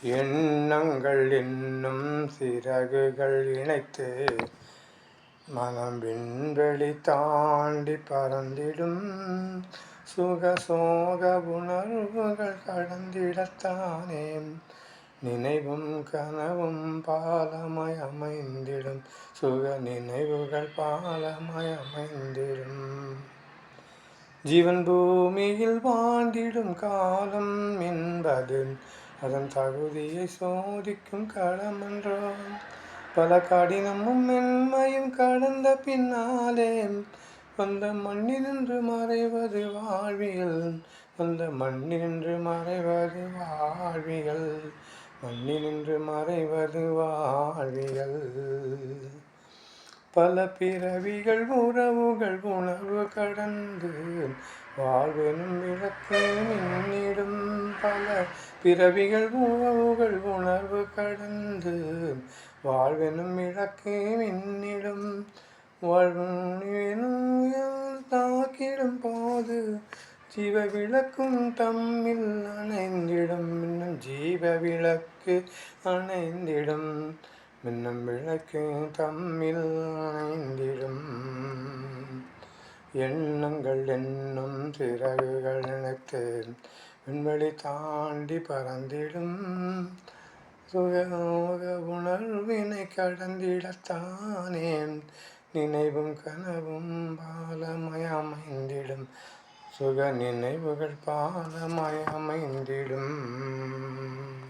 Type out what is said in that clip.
எண்ணங்கள் என்னும் சிறகுகள் இணைத்து மனம் விண்வெளி தாண்டி பறந்திடும் சுகசோக உணர்வுகள் கடந்திடத்தானே நினைவும் கனவும் பாலமாய் அமைந்திடும் சுக நினைவுகள் பாலமாய் அமைந்திடும் ஜீவன் பூமியில் வாழ்ந்திடும் காலம் என்பது அதன் தகுதியை சோதிக்கும் களமன்றோ பல கடினமும் மென்மையும் கடந்த பின்னாலே வந்த மண்ணினின்று மறைவது வாழ்வியல் வந்த மண்ணினின்று மறைவது வாழ்வியல் மண்ணினின்று மறைவது வாழ்வியல் பல பிறவிகள் உறவுகள் உணர்வு கடந்து வாழ்வெனும் விளக்கு மின்னிடும் பல பிறவிகள் உறவுகள் உணர்வு கடந்து வாழ்வெனும் விளக்கு மின்னிடும் வாழ்வெனும் தாக்கிடும் போது ஜீவ விளக்கும் தம்மில் அணைந்திடும் இன்னும் ஜீவ விளக்கு அணைந்திடும் மின்னும் விளக்கு தம்மில் அணைந்திடும் எண்ணங்கள் என்னும் சிறகுகள் இணைத்து விண்வெளி தாண்டி பறந்திடும் சுகமோக உணர்வினை கடந்திடத்தானே நினைவும் கனவும் பாலமாய் அமைந்திடும் சுக நினைவுகள் பாலமாய் அமைந்திடும்